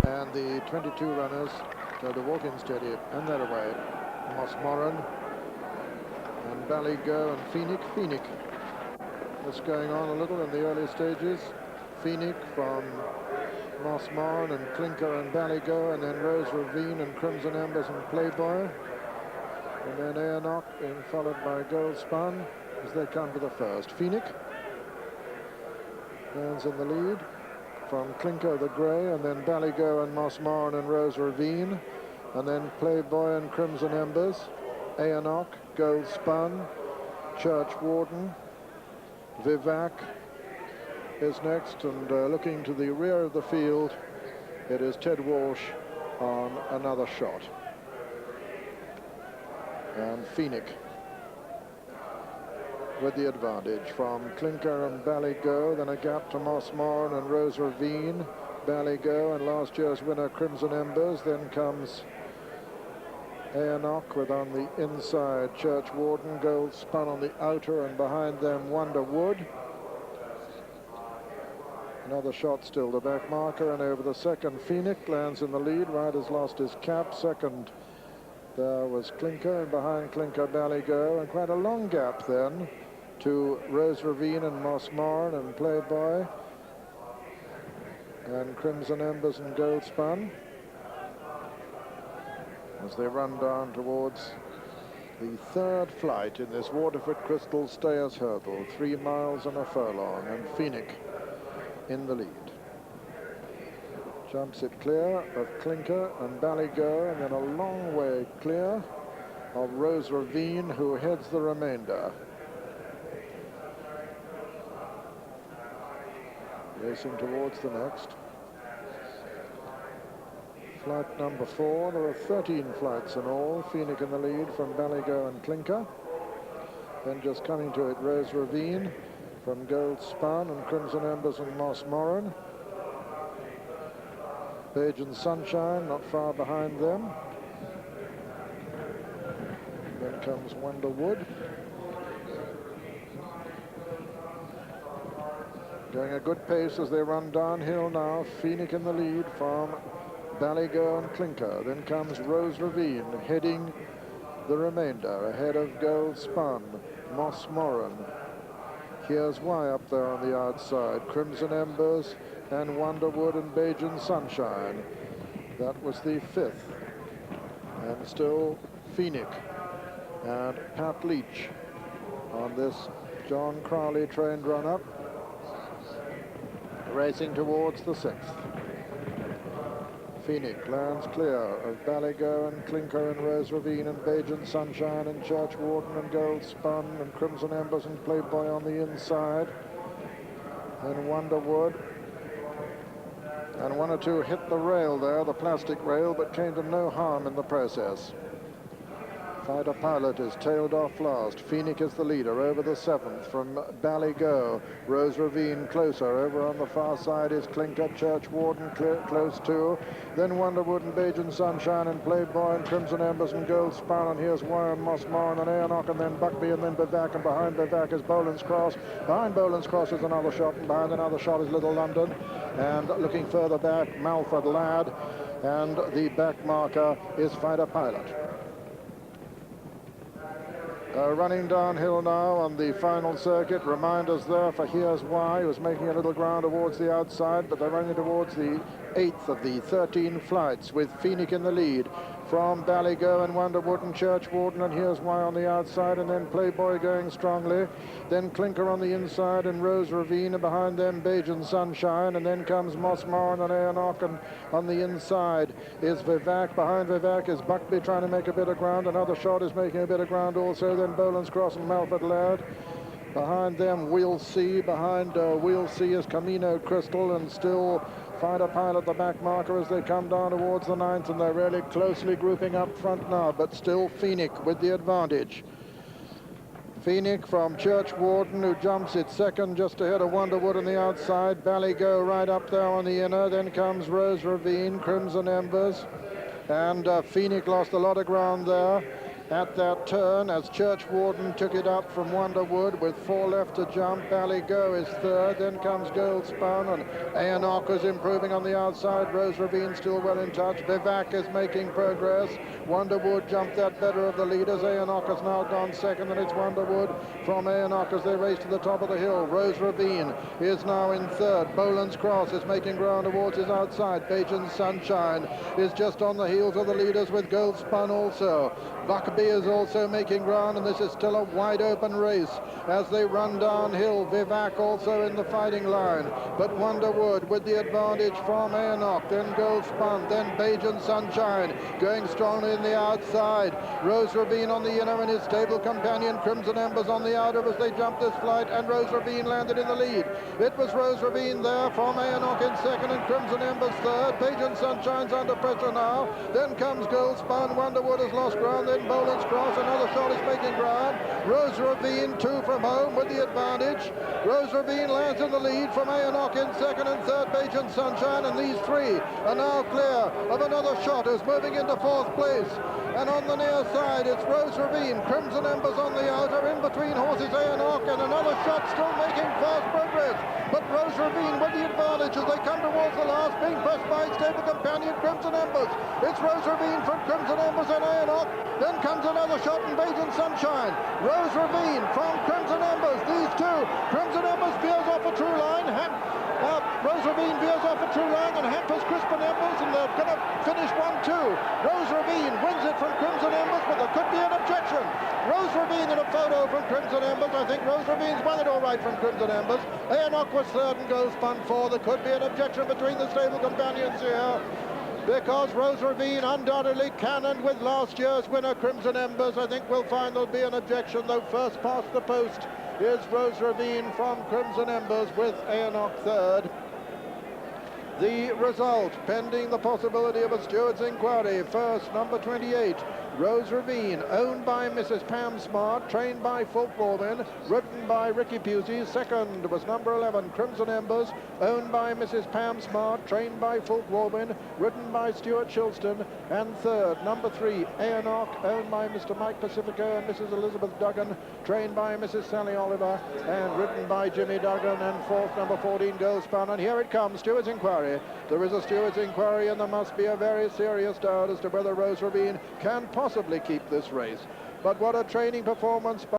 And the 22 runners go to walk-in steady and they're away. Mossmoran and Ballygo and Phoenix. That's going on a little in the early stages. Phoenix from Mossmoran and Clinker and Ballygo, and then Rose Ravine and Crimson Embers and Playboy. And then Airnock being followed by Gold Spun as they come to the first. Phoenix lands in the lead from Clinker the Grey, and then Ballygo and Mossmoran and Rose Ravine, and then Playboy and Crimson Embers, Airnock, Gold Spun, Churchwarden, Vivac is next, and looking to the rear of the field, it is Ted Walsh on another shot. And Phoenix with the advantage from Clinker and Ballygo, then a gap to Mossmoran and Rose Ravine, Ballygo and last year's winner Crimson Embers, then comes Airnock with on the inside Churchwarden, Gold Spun on the outer, and behind them Wonder Wood. Another shot still the back marker, and over the second Phoenix lands in the lead. Ryder's lost his cap. Second there was Clinker, and behind Clinker Ballygo, and quite a long gap then to Rose Ravine and Mossmoran and Playboy and Crimson Embers and Gold Spun as they run down towards the third flight in this Waterford Crystal Stayers Hurdle, 3 miles and a furlong, and Phoenix in the lead. Jumps it clear of Clinker and Ballygo, and then a long way clear of Rose Ravine, who heads the remainder. Racing towards the next. Flight number 4. There are 13 flights in all. Phoenix in the lead from Ballygo and Clinker. Then just coming to it, Rose Ravine from Gold Spun and Crimson Embers and Mossmoran. Page and Sunshine not far behind them. Then comes Wonder Wood. Going a good pace as they run downhill now. Phoenix in the lead from Ballygo and Clinker. Then comes Rose Ravine heading the remainder ahead of Gold Spun, Mossmoran. Here's why up there on the outside. Crimson Embers and Wonder Wood and Bajan Sunshine. That was the 5th. And still Phoenix and Pat Leach on this John Crowley trained run-up, racing towards the 6th. Phoenix lands clear of Ballygo and Clinker and Rose Ravine and Bajan Sunshine and Churchwarden and Gold Spun and Crimson Embers and Playboy on the inside. Then Wonder Wood. And 1 or 2 hit the rail there, the plastic rail, but came to no harm in the process. Fighter Pilot is tailed off last. Phoenix is the leader over the 7th from Ballygo. Rose Ravine closer. Over on the far side is Clinker, Churchwarden close to. Then Wonderwood and Bajan Sunshine and Playboy and Crimson Embers and Gold Spun. And here's Warren, Mossmoran and Airnock, and then Buckby, and then Bivac, and behind Bivac is Boland's Cross. Behind Boland's Cross is another shot, and behind another shot is Little London. And looking further back, Malford Ladd. And the back marker is Fighter Pilot. Running downhill now on the final circuit. Reminders there for Here's Why. He was making a little ground towards the outside, but they're running towards the 8th of the 13 flights with Phoenix in the lead from Ballygo and Wonderwood and Churchwarden, and Here's Why on the outside, and then Playboy going strongly. Then Clinker on the inside and Rose Ravine, and behind them Bajan Sunshine, and then comes Mossmoran and Airnock, and on the inside is Vivac. Behind Vivac is Buckby trying to make a bit of ground. Another shot is making a bit of ground also. Then Boland's Cross and Malford Laird. Behind them We'll See. Behind We'll See is Camino Crystal, and still Fighter Pilot the back marker as they come down towards the 9th, and they're really closely grouping up front now, but still Phoenix with the advantage. Phoenix from Churchwarden, who jumps it second just ahead of Wonderwood on the outside. Ballygo right up there on the inner. Then comes Rose Ravine, Crimson Embers, and Phoenix lost a lot of ground there. at that turn as Churchwarden took it up from Wonderwood with 4 left to jump. Ballygo is third, then comes Goldspun, and Aonach is improving on the outside. Rose Ravine still well in touch. Vivac is making progress. Wonderwood jumped that better of the leaders. Aonach has now gone second, and it's Wonderwood from Aonach as they race to the top of the hill. Rose Ravine is now in third. Boland's Cross is making ground towards his outside. Bajan's Sunshine is just on the heels of the leaders with Goldspun also. Buckby is also making ground, and this is still a wide open race as they run downhill. Vivac also in the fighting line, but Wonderwood with the advantage from Aonach, then Goldspun, then Bajan Sunshine going strongly in the outside. Rose Ravine on the inner and his stable companion Crimson Embers on the outer as they jump this flight, and Rose Ravine landed in the lead. It was Rose Ravine there from Aonach in second and Crimson Embers third. Bajan Sunshine's under pressure now. Then comes Goldspun. Wonderwood has lost ground. Then Boland's Cross, another shot is making ground. Rose Ravine, 2 from home with the advantage. Rose Ravine lands in the lead from Aonach in second and third. Bajan Sunshine, and these 3 are now clear of another shot who's moving into 4th place. And on the near side, it's Rose Ravine. Crimson Embers on the outer, in between horses Aonach, and another shot still making fast progress. But Rose Ravine with the advantage as they come towards the last, being pressed by stable companion Crimson Embers. It's Rose Ravine from Crimson Embers and Aonach. Then comes another shot in Bajan Sunshine. Rose Ravine from Crimson Embers. These 2. Crimson Embers veers off a true line. Rose Ravine veers off a true line and hampers Crimson Embers, and they're going to finish 1-2. Rose Ravine wins it from Crimson Embers, but there could be an objection. Rose Ravine in a photo from Crimson Embers. I think Rose Ravine's won it all right from Crimson Embers. Aonach was third and Goldspun 4. There could be an objection between the stable companions here, because Rose Ravine undoubtedly cannoned with last year's winner Crimson Embers. I think we'll find there'll be an objection, though first past the post is Rose Ravine from Crimson Embers with Aonach third. The result, pending the possibility of a steward's inquiry. First, number 28, Rose Ravine, owned by Mrs. Pam Smart, trained by Fulk Warman, ridden by Ricky Pusey. Second was number 11, Crimson Embers, owned by Mrs. Pam Smart, trained by Fulk Warman, ridden by Stuart Shilston. And third, number 3, Aonach, owned by Mr. Mike Pacifico and Mrs. Elizabeth Duggan, trained by Mrs. Sally Oliver and ridden by Jimmy Duggan. And fourth, number 14, Goldspun. And here it comes, steward's inquiry. There is a steward's inquiry, and there must be a very serious doubt as to whether Rose Ravine can possibly keep this race. But what a training performance by